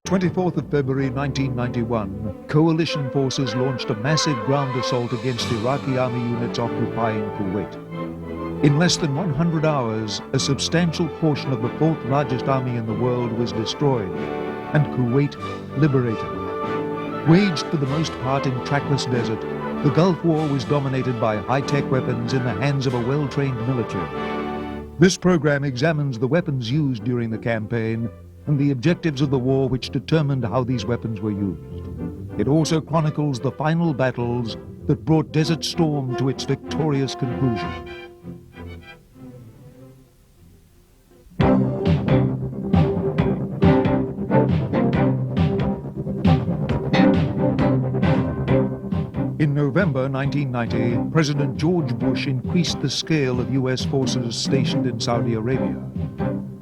24th of February 1991, coalition forces launched a massive ground assault against Iraqi army units occupying Kuwait. In less than 100 hours, a substantial portion of the fourth largest army in the world was destroyed, and Kuwait liberated. Waged for the most part in trackless desert, the Gulf War was dominated by high-tech weapons in the hands of a well-trained military. This program examines the weapons used during the campaign and the objectives of the war which determined how these weapons were used. It also chronicles the final battles that brought Desert Storm to its victorious conclusion. In November 1990, President George Bush increased the scale of U.S. forces stationed in Saudi Arabia.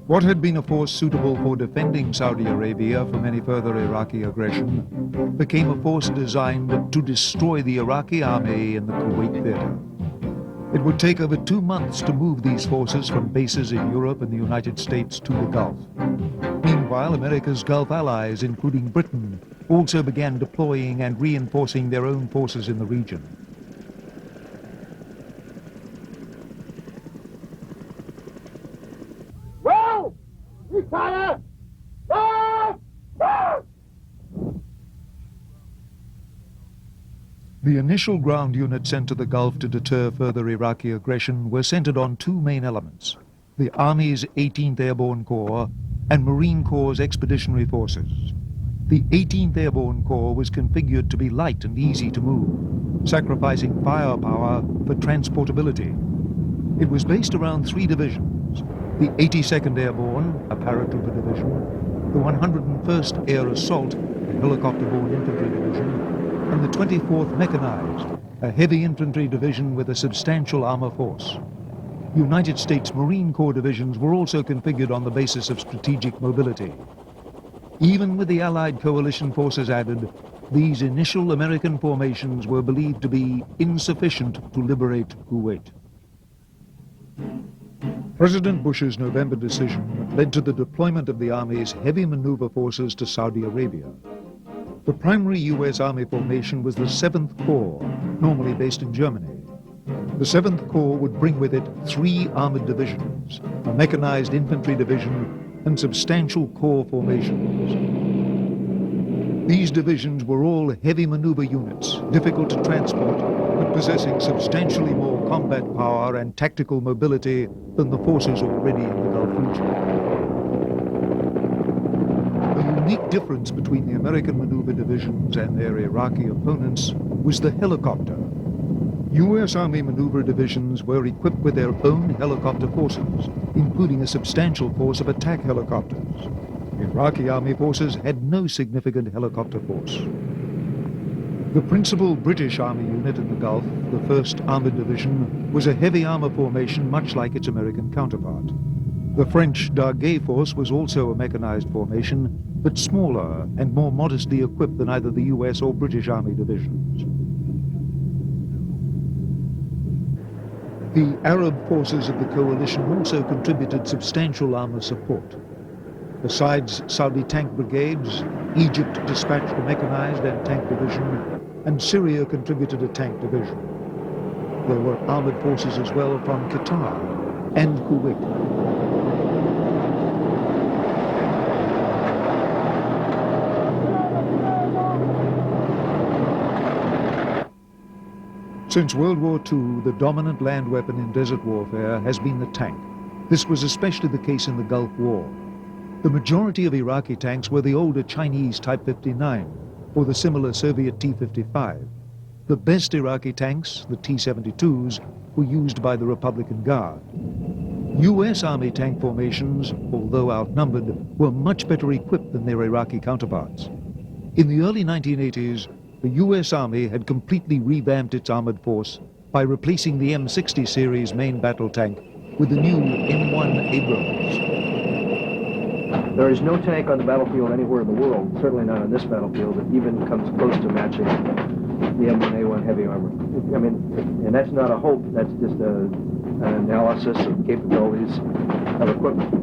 What had been a force suitable for defending Saudi Arabia from any further Iraqi aggression became a force designed to destroy the Iraqi army in the Kuwait theater. It would take over 2 months to move these forces from bases in Europe and the United States to the Gulf. Meanwhile, America's Gulf allies, including Britain, also began deploying and reinforcing their own forces in the region. The initial ground units sent to the Gulf to deter further Iraqi aggression were centered on two main elements: the Army's 18th Airborne Corps and Marine Corps' Expeditionary Forces. The 18th Airborne Corps was configured to be light and easy to move, sacrificing firepower for transportability. It was based around 3 divisions: the 82nd Airborne, a paratrooper division, the 101st Air Assault, a helicopter-borne infantry division, and the 24th Mechanized, a heavy infantry division with a substantial armor force. United States Marine Corps divisions were also configured on the basis of strategic mobility. Even with the Allied coalition forces added, these initial American formations were believed to be insufficient to liberate Kuwait. President Bush's November decision led to the deployment of the Army's heavy maneuver forces to Saudi Arabia. The primary U.S. Army formation was the 7th Corps, normally based in Germany. The 7th Corps would bring with it 3 armored divisions, a mechanized infantry division, and substantial corps formations. These divisions were all heavy maneuver units, difficult to transport, but possessing substantially more combat power and tactical mobility than the forces already in the Gulf region. The unique difference between the American maneuver divisions and their Iraqi opponents was the helicopter. U.S. Army maneuver divisions were equipped with their own helicopter forces, including a substantial force of attack helicopters. Iraqi Army forces had no significant helicopter force. The principal British Army unit in the Gulf, the 1st Armored Division, was a heavy armor formation much like its American counterpart. The French Dargues force was also a mechanized formation, but smaller and more modestly equipped than either the U.S. or British Army divisions. The Arab forces of the coalition also contributed substantial armor support. Besides Saudi tank brigades, Egypt dispatched a mechanized and tank division, and Syria contributed a tank division. There were armored forces as well from Qatar and Kuwait. Since World War II, the dominant land weapon in desert warfare has been the tank. This was especially the case in the Gulf War. The majority of Iraqi tanks were the older Chinese Type 59 or the similar Soviet T-55. The best Iraqi tanks, the T-72s, were used by the Republican Guard. U.S. Army tank formations, although outnumbered, were much better equipped than their Iraqi counterparts. In the early 1980s, the U.S. Army had completely revamped its armored force by replacing the M60 series main battle tank with the new M1 Abrams. There is no tank on the battlefield anywhere in the world, certainly not on this battlefield, that even comes close to matching the M1A1 heavy armor. I mean, and that's not a hope, that's just an analysis of capabilities of equipment.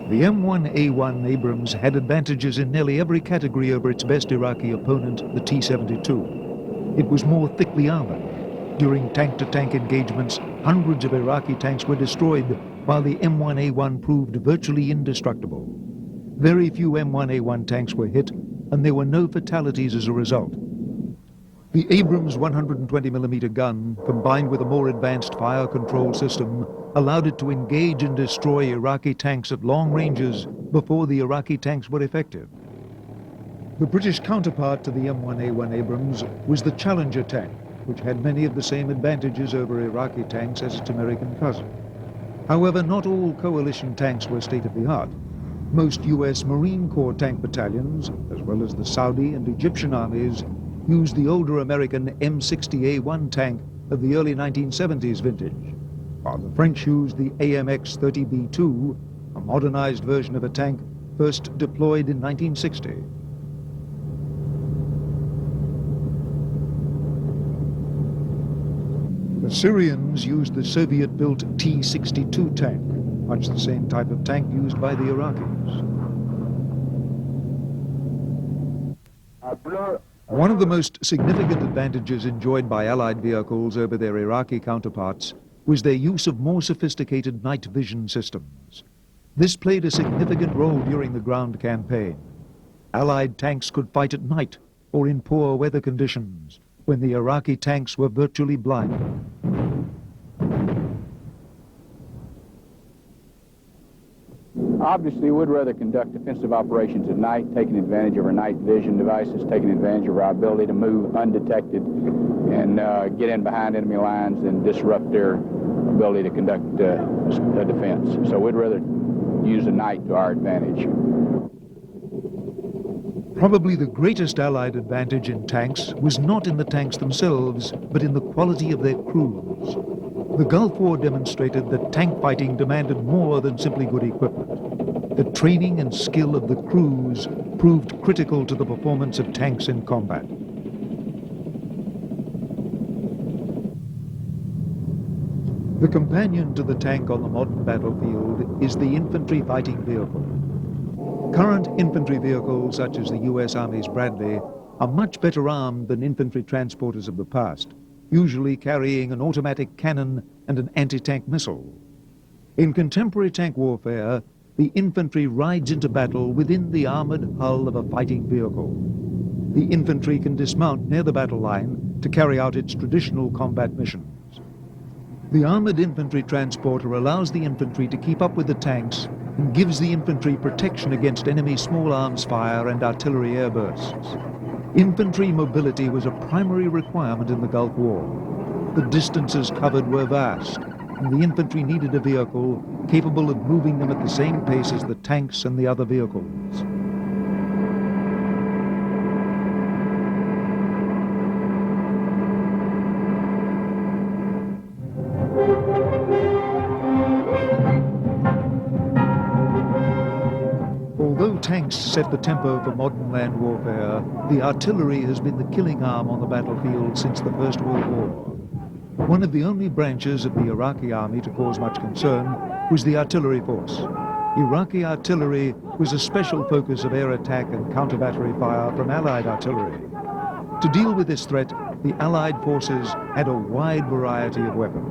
The M1A1 Abrams had advantages in nearly every category over its best Iraqi opponent, the T-72. It was more thickly armored. During tank-to-tank engagements, hundreds of Iraqi tanks were destroyed, while the M1A1 proved virtually indestructible. Very few M1A1 tanks were hit, and there were no fatalities as a result. The Abrams 120mm gun, combined with a more advanced fire control system, allowed it to engage and destroy Iraqi tanks at long ranges before the Iraqi tanks were effective. The British counterpart to the M1A1 Abrams was the Challenger tank, which had many of the same advantages over Iraqi tanks as its American cousin. However, not all coalition tanks were state-of-the-art. Most U.S. Marine Corps tank battalions, as well as the Saudi and Egyptian armies, used the older American M60A1 tank of the early 1970s vintage, while the French used the AMX-30B2, a modernized version of a tank first deployed in 1960. The Syrians used the Soviet-built T-62 tank, much the same type of tank used by the Iraqis. One of the most significant advantages enjoyed by Allied vehicles over their Iraqi counterparts was their use of more sophisticated night vision systems. This played a significant role during the ground campaign. Allied tanks could fight at night or in poor weather conditions, when the Iraqi tanks were virtually blind. Obviously, we'd rather conduct defensive operations at night, taking advantage of our night vision devices, taking advantage of our ability to move undetected and get in behind enemy lines and disrupt their ability to conduct a defense. So we'd rather use the night to our advantage. Probably the greatest Allied advantage in tanks was not in the tanks themselves, but in the quality of their crews. The Gulf War demonstrated that tank fighting demanded more than simply good equipment. The training and skill of the crews proved critical to the performance of tanks in combat. The companion to the tank on the modern battlefield is the infantry fighting vehicle. Current infantry vehicles, such as the U.S. Army's Bradley, are much better armed than infantry transporters of the past, usually carrying an automatic cannon and an anti-tank missile. In contemporary tank warfare, the infantry rides into battle within the armored hull of a fighting vehicle. The infantry can dismount near the battle line to carry out its traditional combat missions. The armored infantry transporter allows the infantry to keep up with the tanks and gives the infantry protection against enemy small arms fire and artillery airbursts. Infantry mobility was a primary requirement in the Gulf War. The distances covered were vast, and the infantry needed a vehicle capable of moving them at the same pace as the tanks and the other vehicles. Although tanks set the tempo for modern land warfare, the artillery has been the killing arm on the battlefield since the First World War. One of the only branches of the Iraqi army to cause much concern was the artillery force. Iraqi artillery was a special focus of air attack and counter-battery fire from Allied artillery. To deal with this threat, the Allied forces had a wide variety of weapons.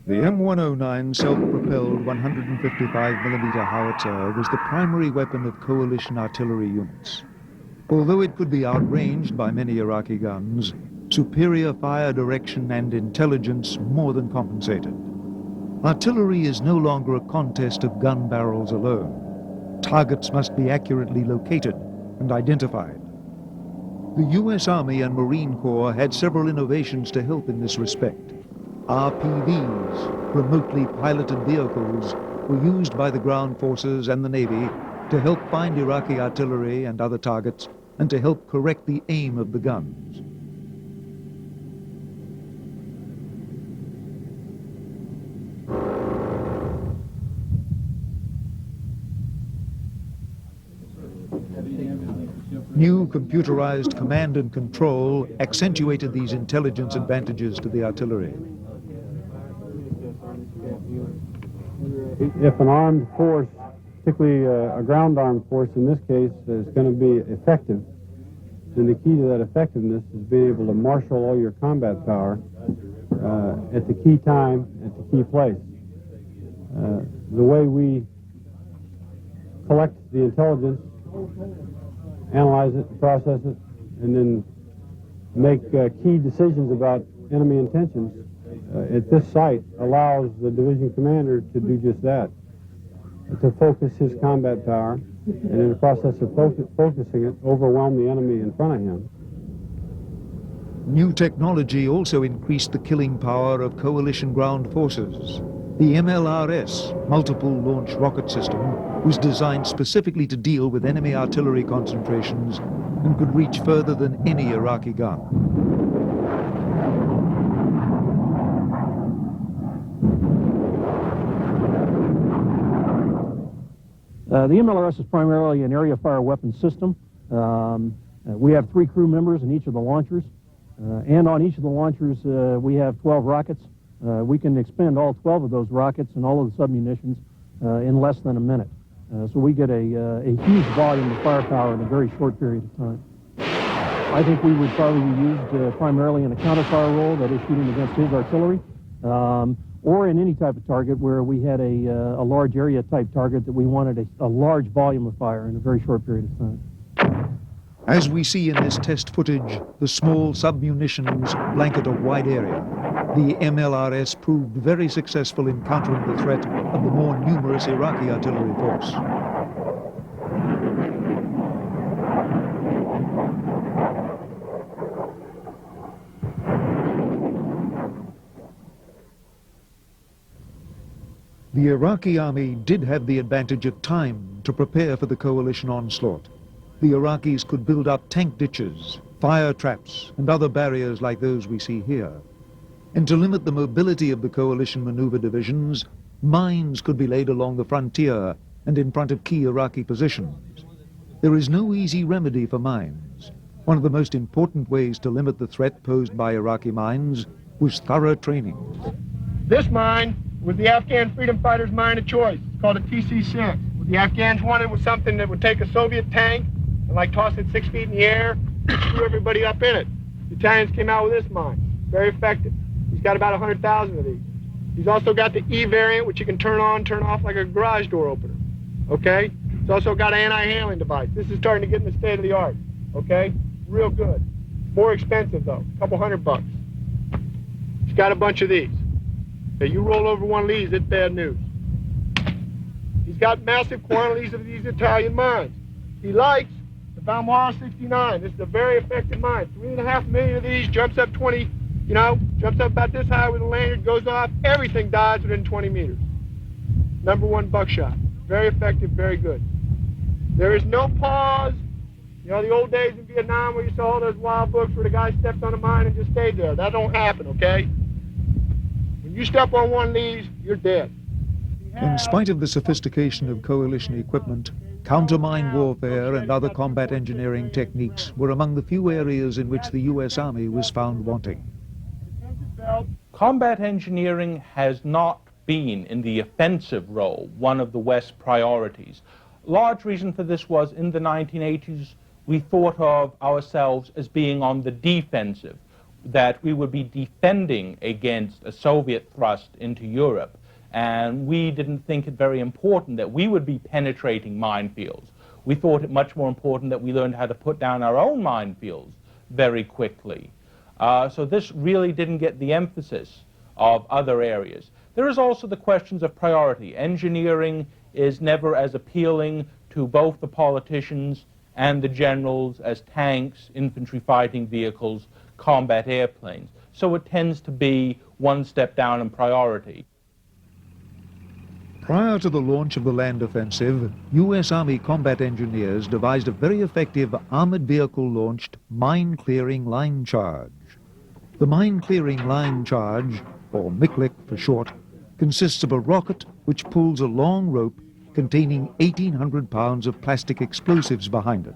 The M109 self-propelled 155mm howitzer was the primary weapon of coalition artillery units. Although it could be outranged by many Iraqi guns, superior fire direction and intelligence more than compensated. Artillery is no longer a contest of gun barrels alone. Targets must be accurately located and identified. The U.S. Army and Marine Corps had several innovations to help in this respect. RPVs, remotely piloted vehicles, were used by the ground forces and the Navy to help find Iraqi artillery and other targets and to help correct the aim of the guns. New computerized command and control accentuated these intelligence advantages to the artillery. If an armed force, particularly a ground armed force in this case, is going to be effective, then the key to that effectiveness is being able to marshal all your combat power at the key time, at the key place. The way we collect the intelligence, analyze it, process it, and then make key decisions about enemy intentions at this site allows the division commander to do just that, to focus his combat power, and in the process of focusing it, overwhelm the enemy in front of him. New technology also increased the killing power of coalition ground forces. The MLRS, Multiple Launch Rocket System, was designed specifically to deal with enemy artillery concentrations and could reach further than any Iraqi gun. The MLRS is primarily an area fire weapon system. We have 3 crew members in each of the launchers, and on each of the launchers we have 12 rockets. We can expend all 12 of those rockets and all of the submunitions in less than a minute. So we get a huge volume of firepower in a very short period of time. I think we would probably be used primarily in a counterfire role, that is shooting against his artillery, or in any type of target where we had a large area type target that we wanted a large volume of fire in a very short period of time. As we see in this test footage, the small submunitions blanket a wide area. The MLRS proved very successful in countering the threat of the more numerous Iraqi artillery force. The Iraqi army did have the advantage of time to prepare for the coalition onslaught. The Iraqis could build up tank ditches, fire traps, and other barriers like those we see here. And to limit the mobility of the coalition maneuver divisions, mines could be laid along the frontier and in front of key Iraqi positions. There is no easy remedy for mines. One of the most important ways to limit the threat posed by Iraqi mines was thorough training. This mine was the Afghan freedom fighters' mine of choice. It's called a TC-6. What the Afghans wanted was something that would take a Soviet tank and like toss it 6 feet in the air, screw everybody up in it. The Italians came out with this mine. Very effective. He's got about 100,000 of these. He's also got the E variant, which you can turn on, turn off like a garage door opener. Okay? He's also got an anti-handling device. This is starting to get in the state of the art. Okay? Real good. More expensive though, a couple $100. He's got a bunch of these. Okay, you roll over one of these, it's bad news. He's got massive quantities of these Italian mines. He likes the Valmora 69. This is a very effective mine. 3.5 million of these, jumps up 20, jumps up about this high with a lanyard, goes off, everything dies within 20 meters. #1 buckshot. Very effective, very good. There is no pause. You know, the old days in Vietnam where you saw all those wild books where the guy stepped on a mine and just stayed there. That don't happen, okay? When you step on one of these, you're dead. In spite of the sophistication of coalition equipment, counter-mine warfare and other combat engineering techniques were among the few areas in which the U.S. Army was found wanting. Combat engineering has not been, in the offensive role, one of the West's priorities. Large reason for this was in the 1980s, we thought of ourselves as being on the defensive, that we would be defending against a Soviet thrust into Europe. And we didn't think it very important that we would be penetrating minefields. We thought it much more important that we learned how to put down our own minefields very quickly. So this really didn't get the emphasis of other areas. There is also the questions of priority. Engineering is never as appealing to both the politicians and the generals as tanks, infantry fighting vehicles, combat airplanes. So it tends to be one step down in priority. Prior to the launch of the land offensive, U.S. Army combat engineers devised a very effective armored vehicle-launched mine-clearing line charge. The mine-clearing line charge, or MCLIC for short, consists of a rocket which pulls a long rope containing 1,800 pounds of plastic explosives behind it.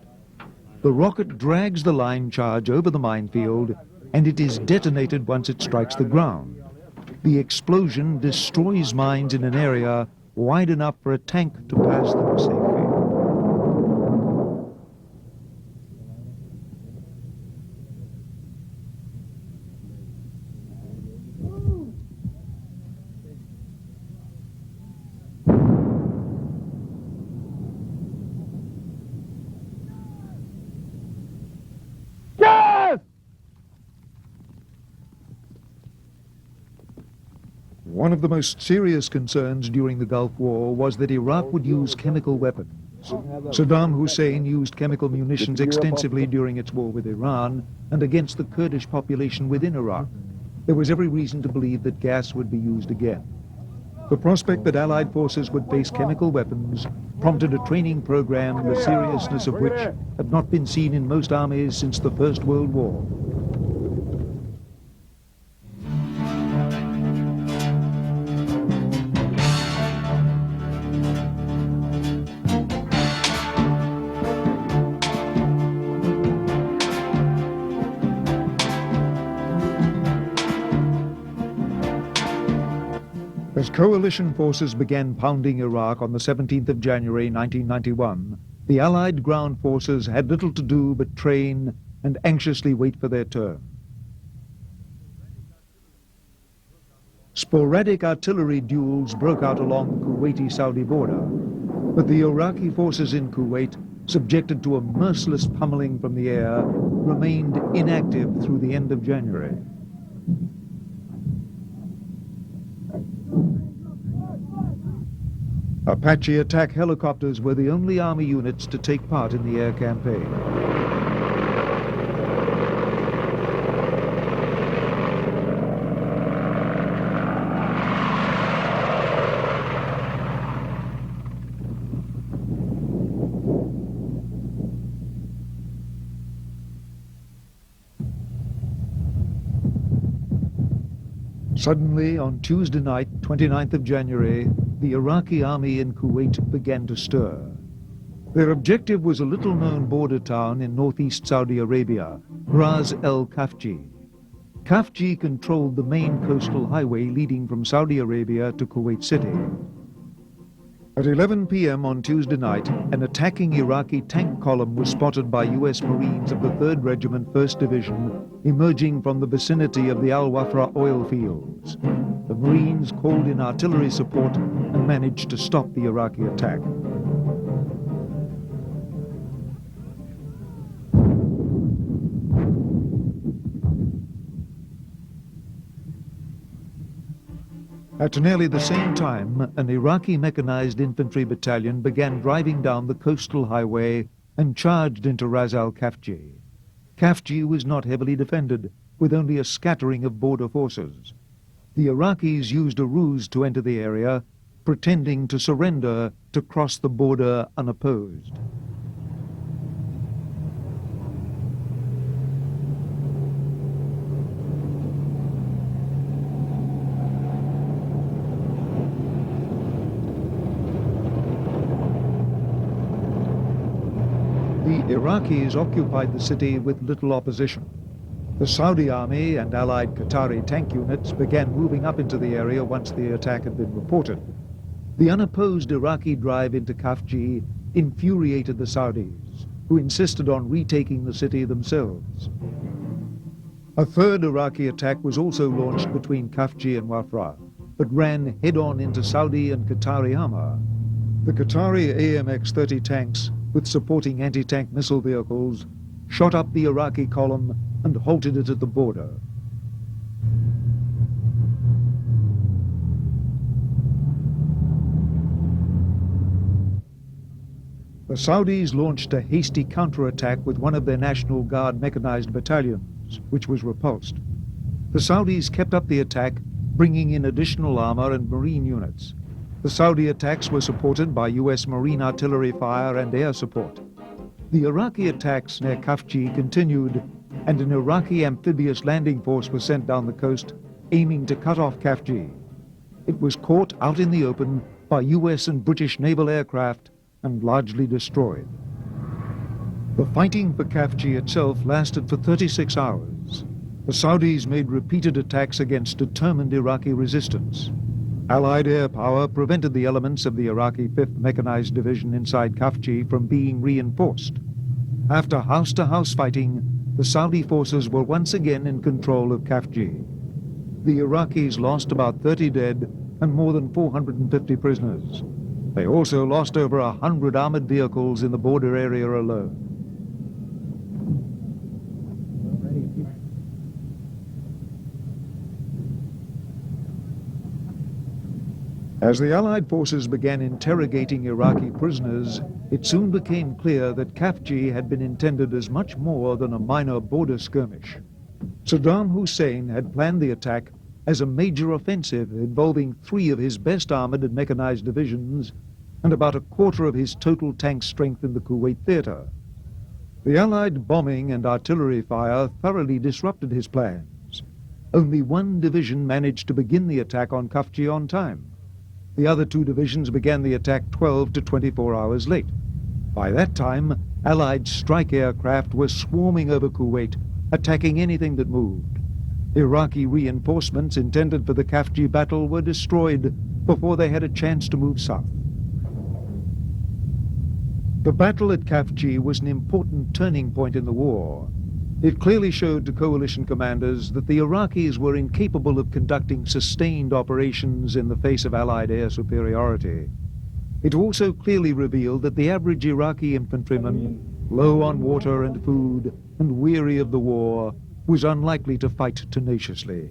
The rocket drags the line charge over the minefield, and it is detonated once it strikes the ground. The explosion destroys mines in an area wide enough for a tank to pass through safely. One of the most serious concerns during the Gulf War was that Iraq would use chemical weapons. Saddam Hussein used chemical munitions extensively during its war with Iran and against the Kurdish population within Iraq. There was every reason to believe that gas would be used again. The prospect that Allied forces would face chemical weapons prompted a training program, the seriousness of which had not been seen in most armies since the First World War. As coalition forces began pounding Iraq on the 17th of January 1991, the Allied ground forces had little to do but train and anxiously wait for their turn. Sporadic artillery duels broke out along the Kuwaiti-Saudi border, but the Iraqi forces in Kuwait, subjected to a merciless pummeling from the air, remained inactive through the end of January. Apache attack helicopters were the only Army units to take part in the air campaign. Suddenly, on Tuesday night, 29th of January, the Iraqi army in Kuwait began to stir. Their objective was a little-known border town in northeast Saudi Arabia, Ras el Khafji. Khafji controlled the main coastal highway leading from Saudi Arabia to Kuwait City. At 11 p.m. on Tuesday night, an attacking Iraqi tank column was spotted by U.S. Marines of the 3rd Regiment, 1st Division, emerging from the vicinity of the Al Wafra oil fields. The Marines called in artillery support and managed to stop the Iraqi attack. At nearly the same time, an Iraqi mechanized infantry battalion began driving down the coastal highway and charged into Ras al Khafji. Khafji was not heavily defended, with only a scattering of border forces. The Iraqis used a ruse to enter the area, pretending to surrender to cross the border unopposed. The Iraqis occupied the city with little opposition. The Saudi army and allied Qatari tank units began moving up into the area once the attack had been reported. The unopposed Iraqi drive into Khafji infuriated the Saudis, who insisted on retaking the city themselves. A 3rd Iraqi attack was also launched between Khafji and Wafra, but ran head-on into Saudi and Qatari armor. The Qatari AMX-30 tanks, with supporting anti-tank missile vehicles, shot up the Iraqi column and halted it at the border. The Saudis launched a hasty counterattack with one of their National Guard mechanized battalions, which was repulsed. The Saudis kept up the attack bringing in additional armor and marine units. The Saudi attacks were supported by U.S. Marine artillery fire and air support. The Iraqi attacks near Khafji continued, and an Iraqi amphibious landing force was sent down the coast, aiming to cut off Khafji. It was caught out in the open by U.S. and British naval aircraft and largely destroyed. The fighting for Khafji itself lasted for 36 hours. The Saudis made repeated attacks against determined Iraqi resistance. Allied air power prevented the elements of the Iraqi 5th Mechanized Division inside Khafji from being reinforced. After house-to-house fighting, the Saudi forces were once again in control of Khafji. The Iraqis lost about 30 dead and more than 450 prisoners. They also lost over 100 armored vehicles in the border area alone. As the Allied forces began interrogating Iraqi prisoners, it soon became clear that Khafji had been intended as much more than a minor border skirmish. Saddam Hussein had planned the attack as a major offensive involving 3 of his best armored and mechanized divisions and about a quarter of his total tank strength in the Kuwait theater. The Allied bombing and artillery fire thoroughly disrupted his plans. Only 1 division managed to begin the attack on Khafji on time. The other 2 divisions began the attack 12 to 24 hours late. By that time, Allied strike aircraft were swarming over Kuwait, attacking anything that moved. Iraqi reinforcements intended for the Khafji battle were destroyed before they had a chance to move south. The battle at Khafji was an important turning point in the war. It clearly showed to coalition commanders that the Iraqis were incapable of conducting sustained operations in the face of Allied air superiority. It also clearly revealed that the average Iraqi infantryman, low on water and food and weary of the war, was unlikely to fight tenaciously.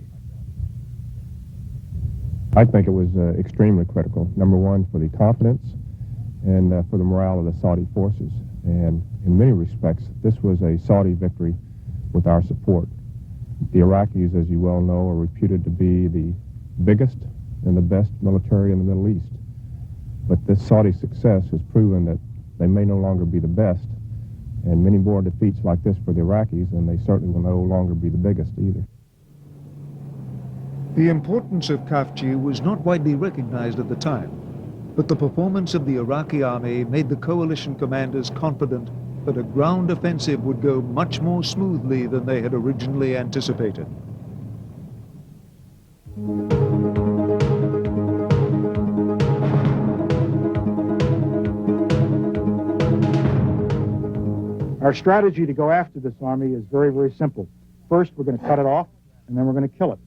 I think it was extremely critical, number one, for the confidence and for the morale of the Saudi forces. And in many respects, this was a Saudi victory with our support. The Iraqis, as you well know, are reputed to be the biggest and the best military in the Middle East. But this Saudi success has proven that they may no longer be the best, and many more defeats like this for the Iraqis, and they certainly will no longer be the biggest either. The importance of Khafji was not widely recognized at the time, but the performance of the Iraqi army made the coalition commanders confident that a ground offensive would go much more smoothly than they had originally anticipated. Our strategy to go after this army is very, very simple. First, we're going to cut it off, and then we're going to kill it.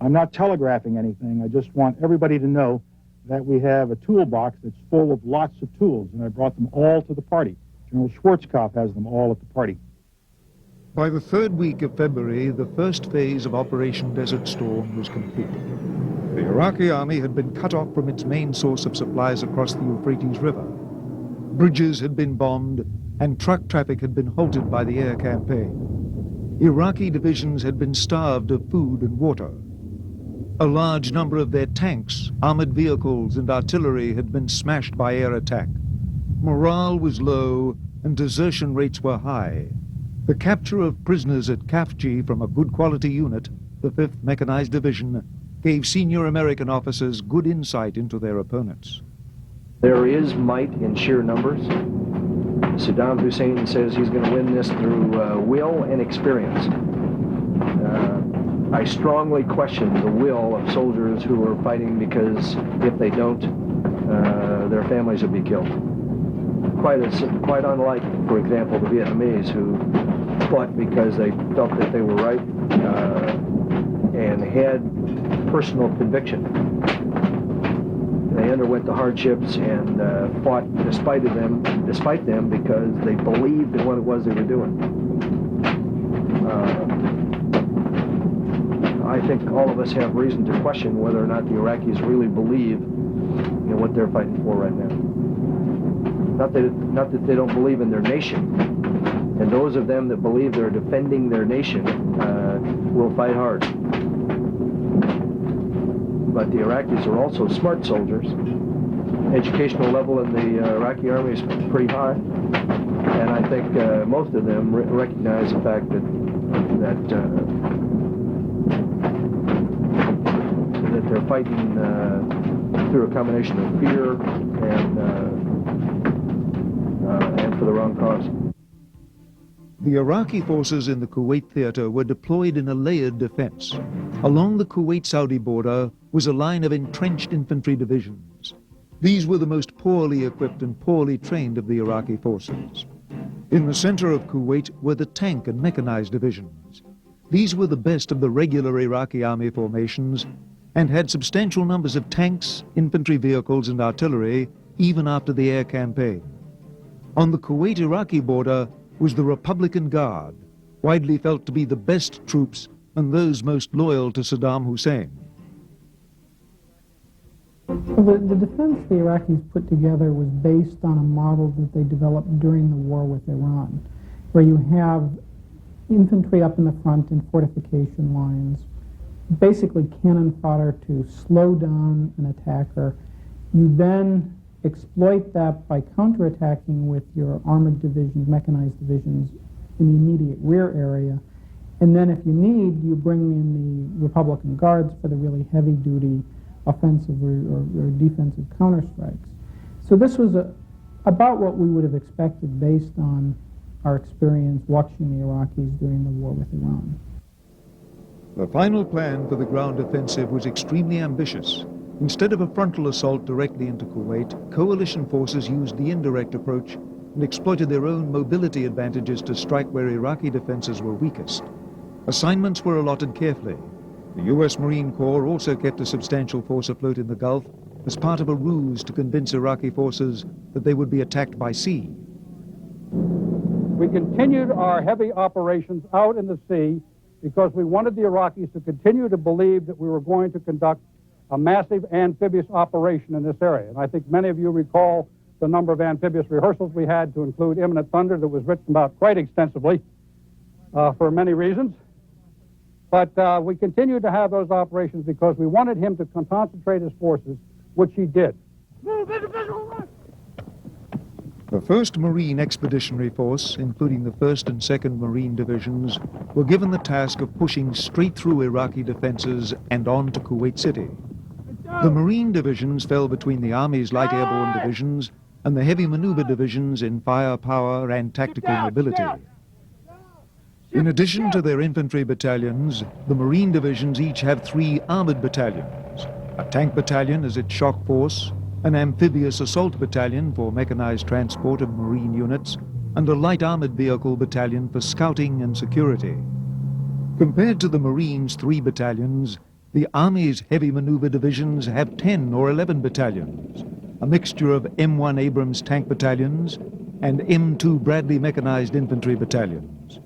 I'm not telegraphing anything. I just want everybody to know that we have a toolbox that's full of lots of tools, and I brought them all to the party. General Schwarzkopf has them all at the party. By the 3rd week of February, the first phase of Operation Desert Storm was complete. The Iraqi army had been cut off from its main source of supplies across the Euphrates River. Bridges had been bombed, and truck traffic had been halted by the air campaign. Iraqi divisions had been starved of food and water. A large number of their tanks, armored vehicles, and artillery had been smashed by air attack. Morale was low, and desertion rates were high. The capture of prisoners at Khafji from a good quality unit, the 5th Mechanized Division, gave senior American officers good insight into their opponents. There is might in sheer numbers. Saddam Hussein says he's going to win this through will and experience. I strongly question the will of soldiers who are fighting because if they don't, their families will be killed. Quite unlike, for example, the Vietnamese who fought because they felt that they were right and had personal conviction. They underwent the hardships and fought despite them because they believed in what it was they were doing. I think all of us have reason to question whether or not the Iraqis really believe in what they're fighting for right now. Not that they don't believe in their nation. And those of them that believe they're defending their nation will fight hard. but the Iraqis are also smart soldiers. Educational level in the Iraqi army is pretty high, and I think most of them recognize the fact that they're fighting through a combination of fear and for the wrong cause. The Iraqi forces in the Kuwait theater were deployed in a layered defense. Along the Kuwait-Saudi border was a line of entrenched infantry divisions. These were the most poorly equipped and poorly trained of the Iraqi forces. In the center of Kuwait were the tank and mechanized divisions. These were the best of the regular Iraqi army formations and had substantial numbers of tanks, infantry vehicles, and artillery even after the air campaign. On the Kuwait-Iraqi border was the Republican Guard, widely felt to be the best troops and those most loyal to Saddam Hussein. The defense the Iraqis put together was based on a model that they developed during the war with Iran, where you have infantry up in the front in fortification lines, basically cannon fodder to slow down an attacker. You then exploit that by counterattacking with your armored divisions, mechanized divisions in the immediate rear area. And then if you need, you bring in the Republican Guards for the really heavy-duty offensive or defensive counterstrikes. So this was about what we would have expected based on our experience watching the Iraqis during the war with Iran. The final plan for the ground offensive was extremely ambitious. Instead of a frontal assault directly into Kuwait, coalition forces used the indirect approach and exploited their own mobility advantages to strike where Iraqi defenses were weakest. Assignments were allotted carefully. The U.S. Marine Corps also kept a substantial force afloat in the Gulf as part of a ruse to convince Iraqi forces that they would be attacked by sea. We continued our heavy operations out in the sea because we wanted the Iraqis to continue to believe that we were going to conduct a massive amphibious operation in this area. And I think many of you recall the number of amphibious rehearsals we had, to include Imminent Thunder, that was written about quite extensively for many reasons. But we continued to have those operations because we wanted him to concentrate his forces, which he did. The 1st Marine Expeditionary Force, including the 1st and 2nd Marine Divisions, were given the task of pushing straight through Iraqi defenses and on to Kuwait City. The Marine Divisions fell between the Army's light airborne divisions and the heavy maneuver divisions in firepower and tactical mobility. In addition to their infantry battalions, the Marine Divisions each have 3 armored battalions: a tank battalion as its shock force, an amphibious assault battalion for mechanized transport of Marine units, and a light armored vehicle battalion for scouting and security. Compared to the Marines' 3 battalions, the Army's heavy maneuver divisions have 10 or 11 battalions, a mixture of M1 Abrams tank battalions and M2 Bradley mechanized infantry battalions.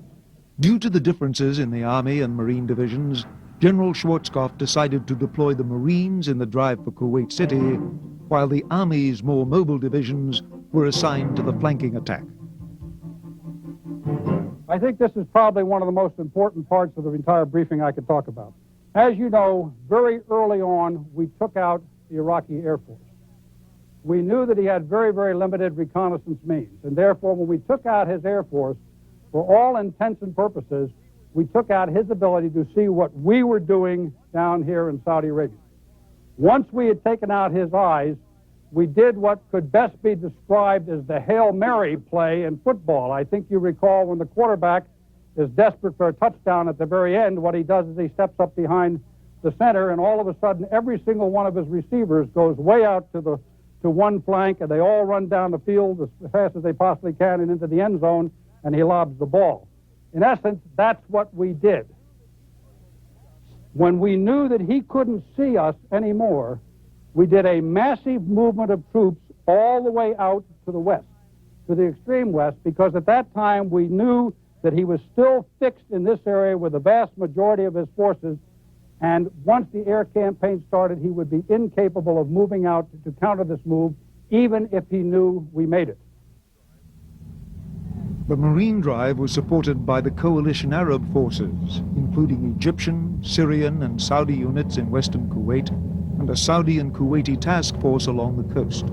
Due to the differences in the Army and Marine divisions, General Schwarzkopf decided to deploy the Marines in the drive for Kuwait City, while the Army's more mobile divisions were assigned to the flanking attack. I think this is probably one of the most important parts of the entire briefing I could talk about. As you know, very early on, we took out the Iraqi Air Force. We knew that he had very, very limited reconnaissance means, and therefore when we took out his Air Force, for all intents and purposes, we took out his ability to see what we were doing down here in Saudi Arabia. Once we had taken out his eyes, we did what could best be described as the Hail Mary play in football. I think you recall when the quarterback is desperate for a touchdown at the very end, what he does is he steps up behind the center, and all of a sudden every single one of his receivers goes way out to one flank, and they all run down the field as fast as they possibly can and into the end zone, and he lobs the ball. In essence, that's what we did. When we knew that he couldn't see us anymore, we did a massive movement of troops all the way out to the west, to the extreme west, because at that time we knew that he was still fixed in this area with the vast majority of his forces, and once the air campaign started, he would be incapable of moving out to counter this move, even if he knew we made it. The Marine drive was supported by the coalition Arab forces, including Egyptian, Syrian, and Saudi units in western Kuwait, and a Saudi and Kuwaiti task force along the coast.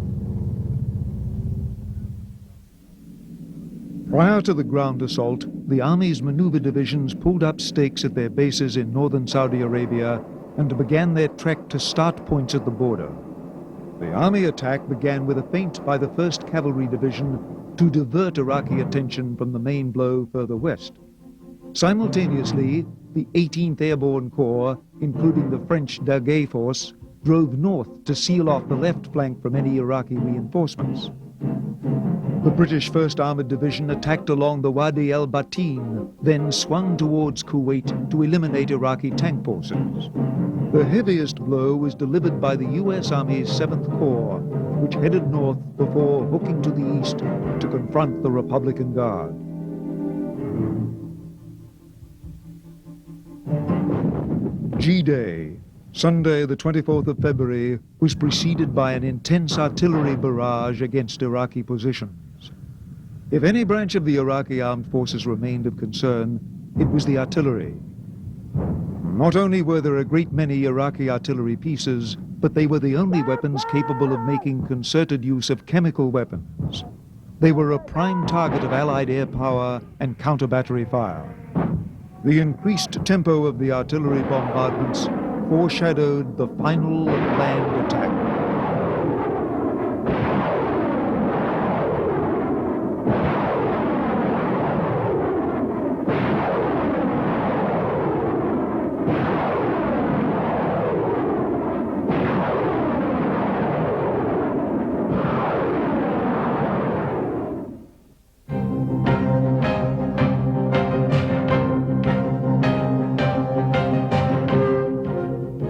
Prior to the ground assault, the Army's maneuver divisions pulled up stakes at their bases in northern Saudi Arabia and began their trek to start points at the border. The Army attack began with a feint by the 1st Cavalry Division to divert Iraqi attention from the main blow further west. Simultaneously, the 18th Airborne Corps, including the French Daguet Force, drove north to seal off the left flank from any Iraqi reinforcements. The British 1st Armoured Division attacked along the Wadi el-Batin, then swung towards Kuwait to eliminate Iraqi tank forces. The heaviest blow was delivered by the U.S. Army's 7th Corps, which headed north before hooking to the east to confront the Republican Guard. G-Day, Sunday the 24th of February, was preceded by an intense artillery barrage against Iraqi positions. If any branch of the Iraqi armed forces remained of concern, it was the artillery. Not only were there a great many Iraqi artillery pieces, but they were the only weapons capable of making concerted use of chemical weapons. They were a prime target of Allied air power and counter-battery fire. The increased tempo of the artillery bombardments foreshadowed the final land attack.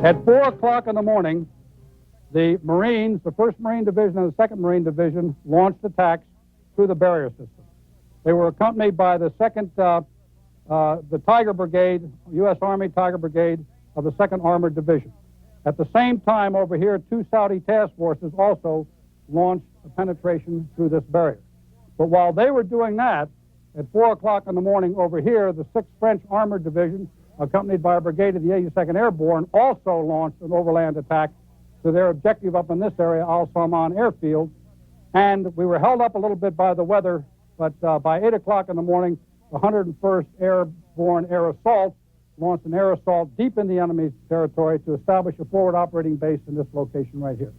At 4 o'clock in the morning, the Marines, the 1st Marine Division and the 2nd Marine Division, launched attacks through the barrier system. They were accompanied by the the Tiger Brigade, U.S. Army Tiger Brigade of the 2nd Armored Division. At the same time, over here, 2 Saudi task forces also launched a penetration through this barrier. But while they were doing that, at 4 o'clock in the morning over here, the 6th French Armored Division, accompanied by a brigade of the 82nd Airborne, also launched an overland attack to their objective up in this area, Al Salman Airfield. And we were held up a little bit by the weather, but by 8 o'clock in the morning, the 101st Airborne Air Assault launched an air assault deep in the enemy's territory to establish a forward operating base in this location right here.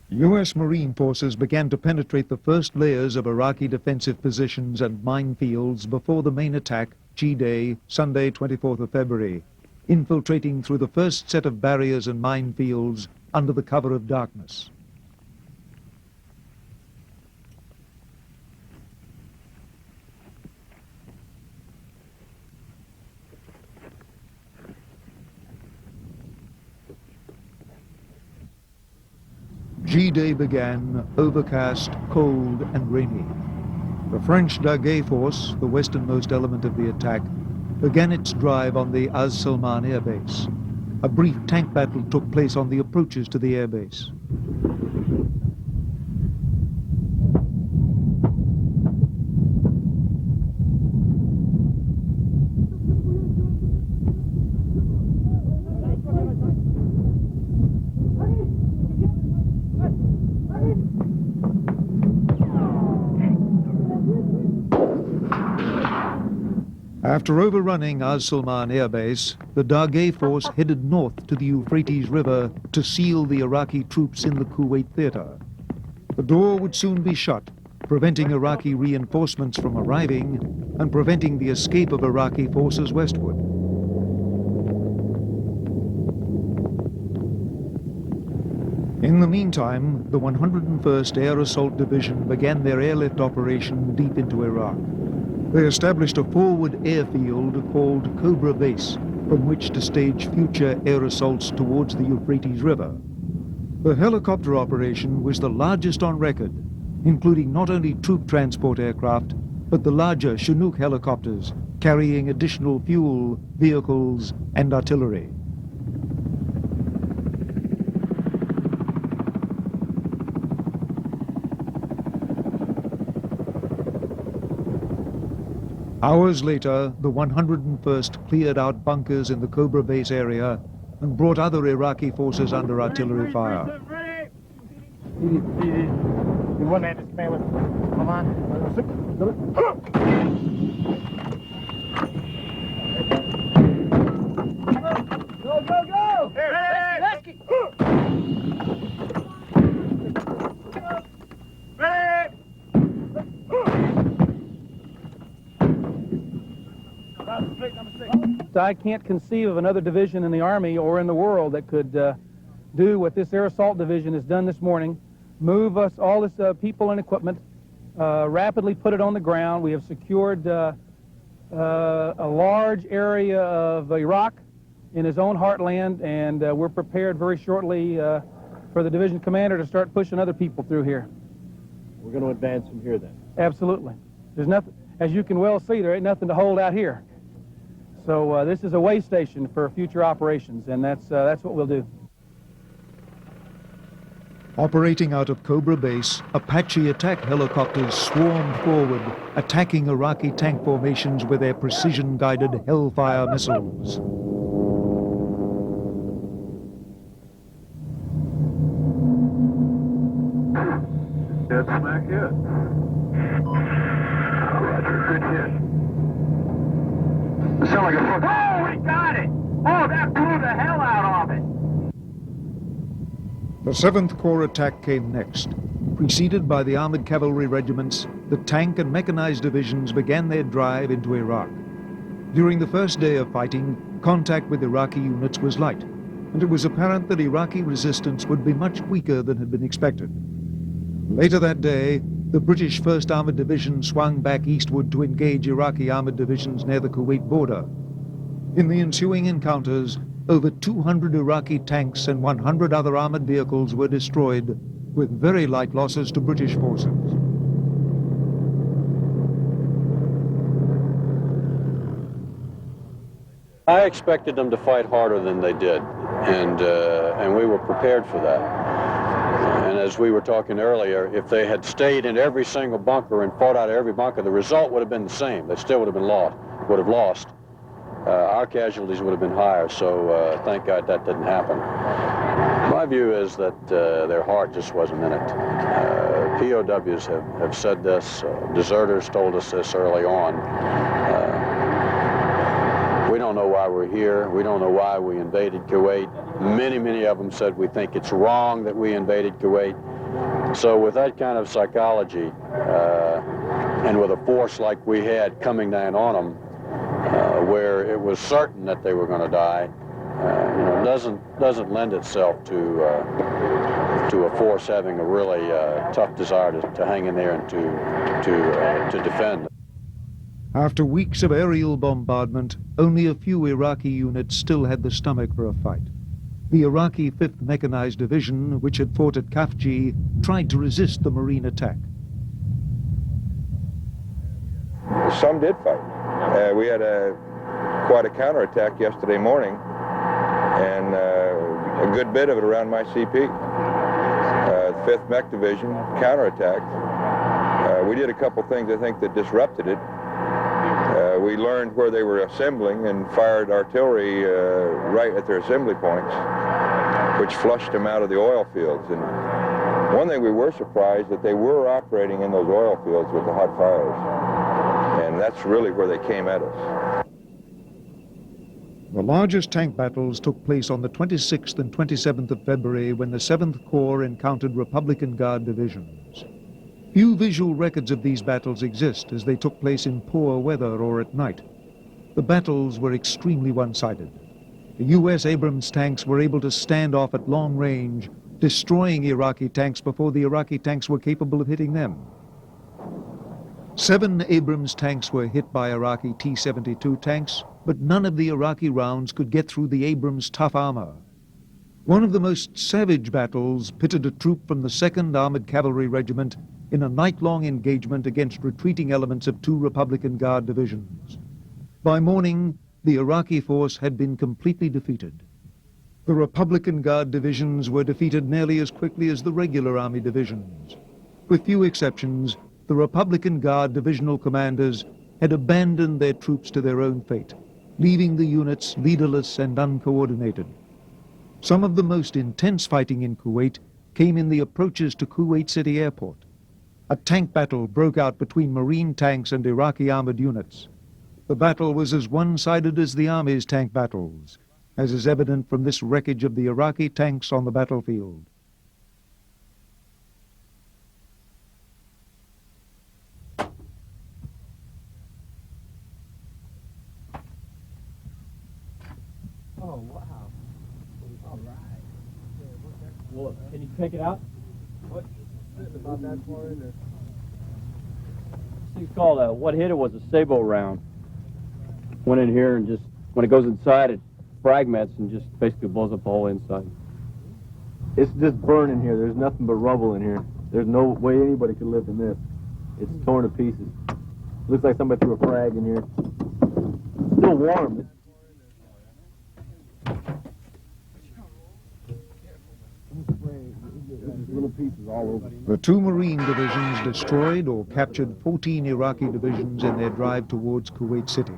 U.S. Marine forces began to penetrate the first layers of Iraqi defensive positions and minefields before the main attack, G-Day, Sunday, 24th of February, infiltrating through the first set of barriers and minefields under the cover of darkness. G-Day began overcast, cold, and rainy. The French Daguet Force, the westernmost element of the attack, began its drive on the Az Salman Air Base. A brief tank battle took place on the approaches to the air base. After overrunning Az Salman Air Base, the Daguet Force headed north to the Euphrates River to seal the Iraqi troops in the Kuwait theater. The door would soon be shut, preventing Iraqi reinforcements from arriving and preventing the escape of Iraqi forces westward. In the meantime, the 101st Air Assault Division began their airlift operation deep into Iraq. They established a forward airfield called Cobra Base, from which to stage future air assaults towards the Euphrates River. The helicopter operation was the largest on record, including not only troop transport aircraft, but the larger Chinook helicopters carrying additional fuel, vehicles, and artillery. Hours later, the 101st cleared out bunkers in the Cobra Base area and brought other Iraqi forces under artillery fire. One man is command with. Come on. Go, go, go! Ready! Ready! I can't conceive of another division in the Army or in the world that could do what this Air Assault Division has done this morning. Move us, all this people and equipment, rapidly put it on the ground. We have secured a large area of Iraq in his own heartland, and we're prepared very shortly for the division commander to start pushing other people through here. We're going to advance from here then. Absolutely. There's nothing, as you can well see, there ain't nothing to hold out here. So this is a way station for future operations, and that's what we'll do. Operating out of Cobra Base, Apache attack helicopters swarmed forward, attacking Iraqi tank formations with their precision-guided Hellfire missiles. Dead smack hit. Roger, good hit. It sounded like a fuck. Oh, we got it! Oh, that blew the hell out of it! The 7th Corps attack came next. Preceded by the armored cavalry regiments, the tank and mechanized divisions began their drive into Iraq. During the first day of fighting, contact with Iraqi units was light, and it was apparent that Iraqi resistance would be much weaker than had been expected. Later that day, the British 1st Armored Division swung back eastward to engage Iraqi armored divisions near the Kuwait border. In the ensuing encounters, over 200 Iraqi tanks and 100 other armored vehicles were destroyed, with very light losses to British forces. I expected them to fight harder than they did, and we were prepared for that. And as we were talking earlier, if they had stayed in every single bunker and fought out of every bunker, the result would have been the same. They still would have been lost. Our casualties would have been higher, so thank God that didn't happen. My view is that their heart just wasn't in it. POWs have said this. Deserters told us this early on. We don't know why we're here. We don't know why we invaded Kuwait. Many of them said we think it's wrong that we invaded Kuwait. So with that kind of psychology, and with a force like we had coming down on them, where it was certain that they were going to die, doesn't lend itself to a force having a really tough desire to hang in there and to defend. After weeks of aerial bombardment, only a few Iraqi units still had the stomach for a fight. The Iraqi 5th Mechanized Division, which had fought at Khafji, tried to resist the Marine attack. Some did fight. We had quite a counterattack yesterday morning, and a good bit of it around my CP. The 5th Mech Division counterattacked. We did a couple things, I think, that disrupted it. We learned where they were assembling and fired artillery right at their assembly points, which flushed them out of the oil fields. And one thing we were surprised that they were operating in those oil fields with the hot fires. And that's really where they came at us. The largest tank battles took place on the 26th and 27th of February when the 7th Corps encountered Republican Guard divisions. Few visual records of these battles exist, as they took place in poor weather or at night. The battles were extremely one-sided. The U.S. Abrams tanks were able to stand off at long range, destroying Iraqi tanks before the Iraqi tanks were capable of hitting them. 7 Abrams tanks were hit by Iraqi T-72 tanks, but none of the Iraqi rounds could get through the Abrams' tough armor. One of the most savage battles pitted a troop from the 2nd Armored Cavalry Regiment in a night-long engagement against retreating elements of 2 Republican Guard divisions. By morning, the Iraqi force had been completely defeated. The Republican Guard divisions were defeated nearly as quickly as the regular Army divisions. With few exceptions, the Republican Guard divisional commanders had abandoned their troops to their own fate, leaving the units leaderless and uncoordinated. Some of the most intense fighting in Kuwait came in the approaches to Kuwait City Airport. A tank battle broke out between Marine tanks and Iraqi armored units. The battle was as one-sided as the Army's tank battles, as is evident from this wreckage of the Iraqi tanks on the battlefield. Oh, wow. All right. Well, can you take it out? What? About that far in there. This thing's called, what hit it was a Sabo round. Went in here and just, when it goes inside, it fragments and just basically blows up the whole inside. It's just burning here. There's nothing but rubble in here. There's no way anybody could live in this. It's torn to pieces. Looks like somebody threw a frag in here. It's still warm. Little pieces all over. The two Marine divisions destroyed or captured 14 Iraqi divisions in their drive towards Kuwait City.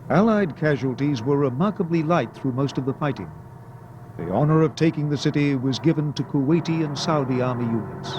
Allied casualties were remarkably light through most of the fighting. The honor of taking the city was given to Kuwaiti and Saudi army units.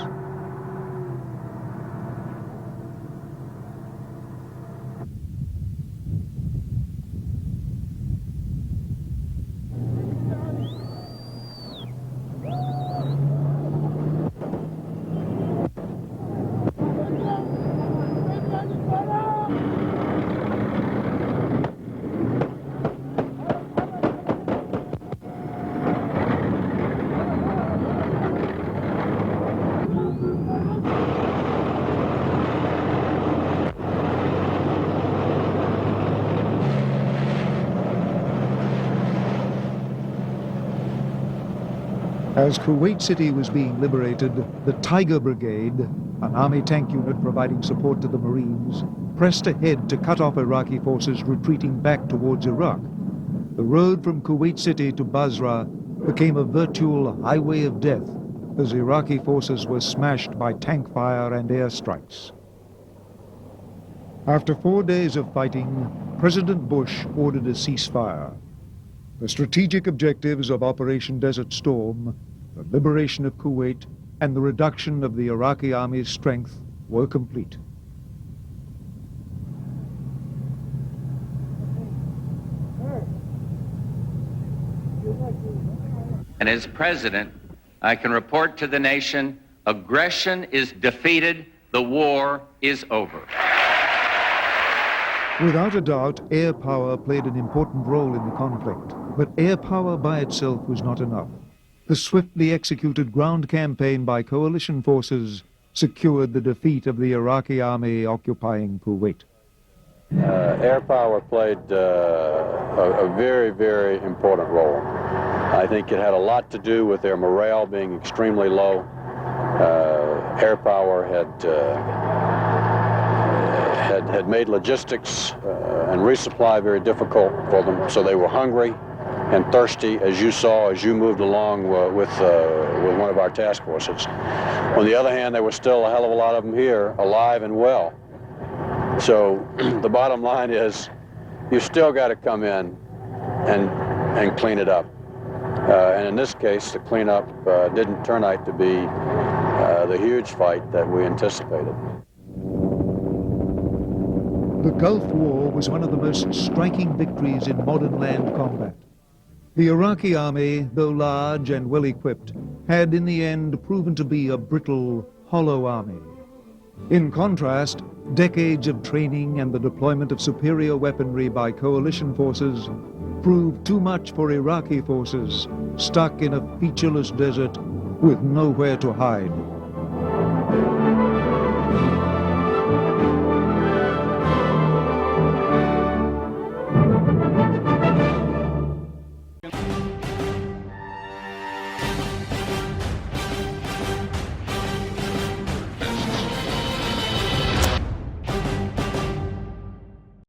As Kuwait City was being liberated, the Tiger Brigade, an army tank unit providing support to the Marines, pressed ahead to cut off Iraqi forces retreating back towards Iraq. The road from Kuwait City to Basra became a virtual highway of death as Iraqi forces were smashed by tank fire and airstrikes. After 4 days of fighting, President Bush ordered a ceasefire. The strategic objectives of Operation Desert Storm, the liberation of Kuwait, and the reduction of the Iraqi army's strength were complete. And as president, I can report to the nation, aggression is defeated, the war is over. Without a doubt, air power played an important role in the conflict, but air power by itself was not enough. The swiftly executed ground campaign by coalition forces secured the defeat of the Iraqi army occupying Kuwait. Air power played a very, very important role. I think it had a lot to do with their morale being extremely low. Air power had made logistics and resupply very difficult for them, so they were hungry and thirsty, as you saw as you moved along with one of our task forces. On the other hand, there was still a hell of a lot of them here, alive and well. So the bottom line is, you still got to come in and clean it up. And in this case, the cleanup didn't turn out to be the huge fight that we anticipated. The Gulf War was one of the most striking victories in modern land combat. The Iraqi army, though large and well-equipped, had in the end proven to be a brittle, hollow army. In contrast, decades of training and the deployment of superior weaponry by coalition forces proved too much for Iraqi forces stuck in a featureless desert with nowhere to hide.